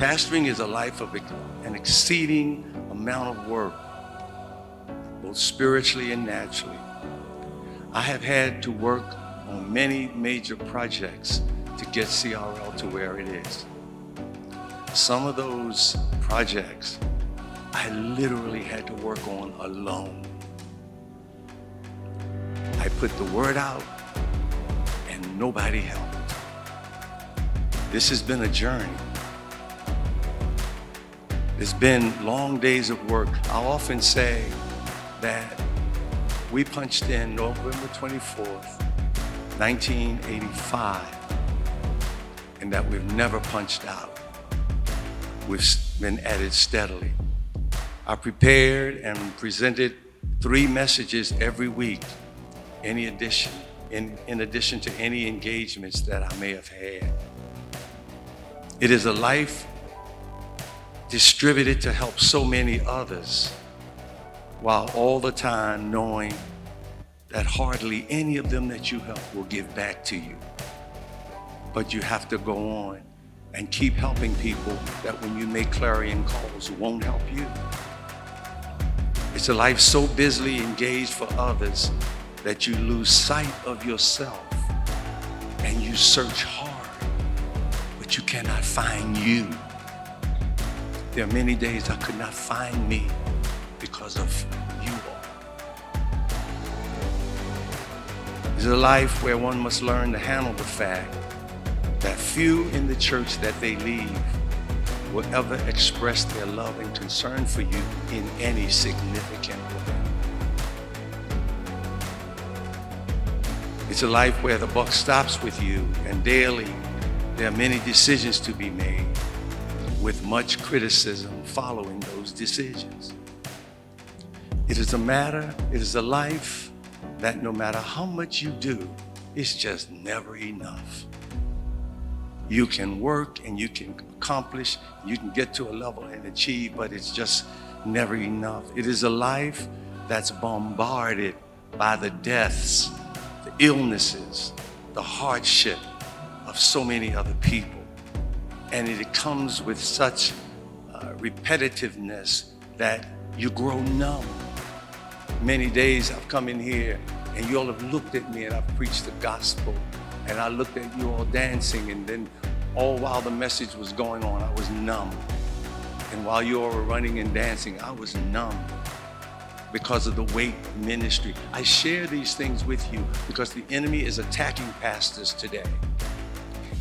Pastoring is a life of an exceeding amount of work, both spiritually and naturally. I have had to work on many major projects to get CRL to where it is. Some of those projects I literally had to work on alone. I put the word out and nobody helped. This has been a journey. It's been long days of work. I often say that we punched in November 24th, 1985, and that we've never punched out. We've been at it steadily. I prepared and presented 3 messages every week, in addition to any engagements that I may have had. It is a life distributed to help so many others, while all the time knowing that hardly any of them that you help will give back to you. But you have to go on and keep helping people that when you make clarion calls won't help you. It's a life so busily engaged for others that you lose sight of yourself and you search hard, but you cannot find you. There are many days I could not find me because of you all. It's a life where one must learn to handle the fact that few in the church that they leave will ever express their love and concern for you in any significant way. It's a life where the buck stops with you, and daily there are many decisions to be made, with much criticism following those decisions. It is a life that no matter how much you do, it's just never enough. You can work and you can accomplish, you can get to a level and achieve, but it's just never enough. It is a life that's bombarded by the deaths, the illnesses, the hardship of so many other people. And it comes with such repetitiveness that you grow numb. Many days I've come in here and you all have looked at me and I've preached the gospel, and I looked at you all dancing, and then all while the message was going on, I was numb. And while you all were running and dancing, I was numb because of the weight of ministry. I share these things with you because the enemy is attacking pastors today.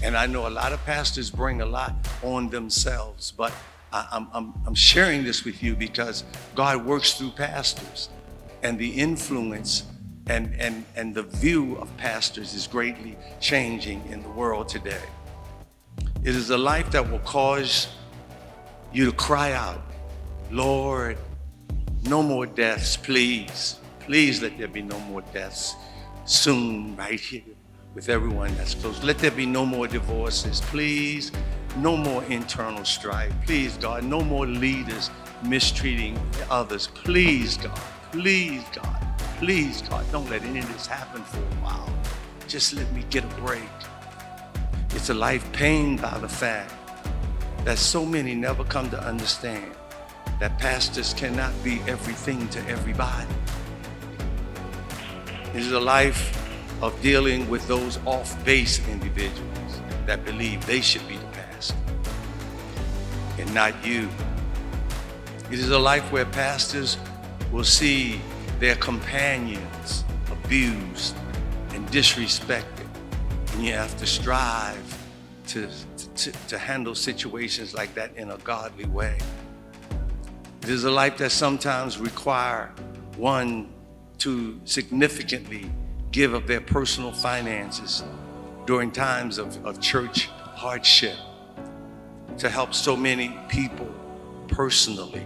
And I know a lot of pastors bring a lot on themselves, but I'm sharing this with you because God works through pastors, and the influence and the view of pastors is greatly changing in the world today. It is a life that will cause you to cry out, Lord, no more deaths, please. Please let there be no more deaths soon, right here with everyone that's close. Let there be no more divorces, please. No more internal strife. Please, God, no more leaders mistreating others. Please, God. Please, God. Please, God, don't let any of this happen for a while. Just let me get a break. It's a life pained by the fact that so many never come to understand that pastors cannot be everything to everybody. It is a life of dealing with those off-base individuals that believe they should be the pastor and not you. It is a life where pastors will see their companions abused and disrespected, and you have to strive to handle situations like that in a godly way. It is a life that sometimes require one to significantly give of their personal finances during times of church hardship to help so many people personally.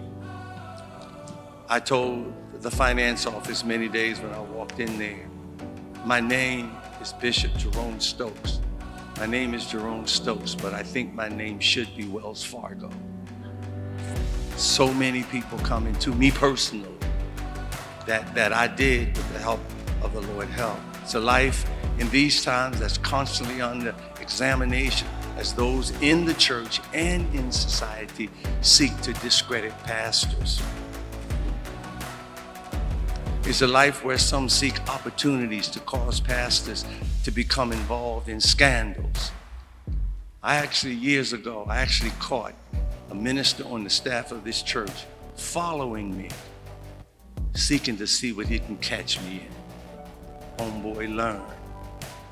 I told the finance office many days when I walked in there, my name is Bishop Jerome Stokes. My name is Jerome Stokes, but I think my name should be Wells Fargo. So many people coming to me personally that I did with the help of the Lord help. It's a life in these times that's constantly under examination as those in the church and in society seek to discredit pastors. It's a life where some seek opportunities to cause pastors to become involved in scandals. Years ago, I actually caught a minister on the staff of this church following me, seeking to see what he can catch me in. Homeboy, learn.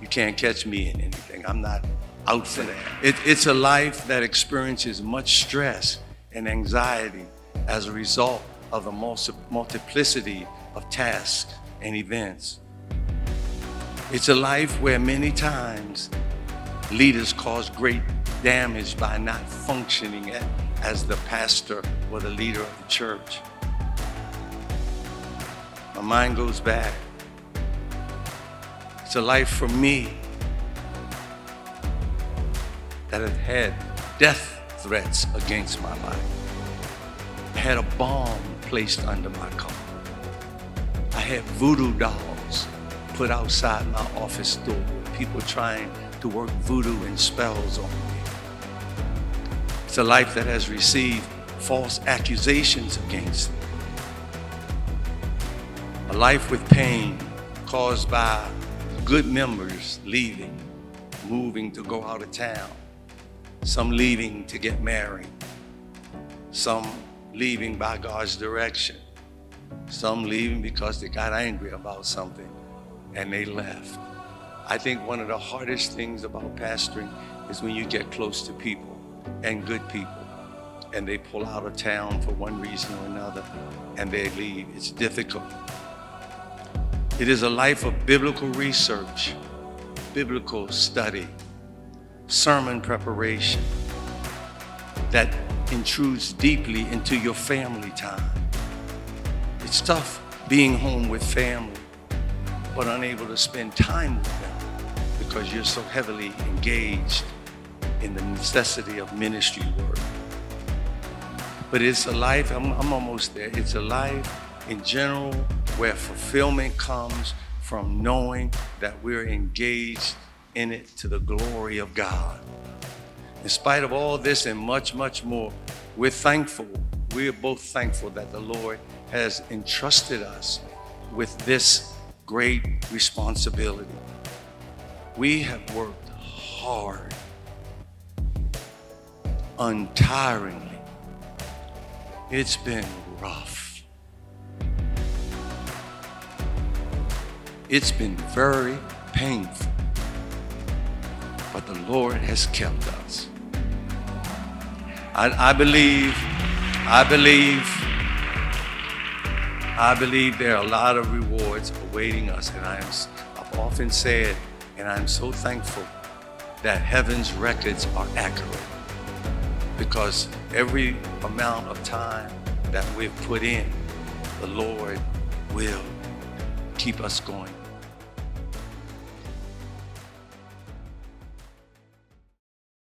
You can't catch me in anything. I'm not out for that. It's a life that experiences much stress and anxiety as a result of the multiplicity of tasks and events. It's a life where many times leaders cause great damage by not functioning as the pastor or the leader of the church. My mind goes back. It's a life for me that have had death threats against my life. I had a bomb placed under my car. I had voodoo dolls put outside my office door. People trying to work voodoo and spells on me. It's a life that has received false accusations against me. A life with pain caused by good members leaving, moving to go out of town. Some leaving to get married. Some leaving by God's direction. Some leaving because they got angry about something and they left. I think one of the hardest things about pastoring is when you get close to people and good people and they pull out of town for one reason or another and they leave. It's difficult. It is a life of biblical research, biblical study, sermon preparation that intrudes deeply into your family time. It's tough being home with family, but unable to spend time with them because you're so heavily engaged in the necessity of ministry work. But it's a life, I'm almost there. It's a life in general where fulfillment comes from knowing that we're engaged in it to the glory of God. In spite of all this and much, much more, we're thankful. We're both thankful that the Lord has entrusted us with this great responsibility. We have worked hard, untiringly. It's been rough. It's been very painful, but the Lord has kept us. I believe there are a lot of rewards awaiting us, and I've often said, and I'm so thankful that heaven's records are accurate, because every amount of time that we've put in, the Lord will keep us going.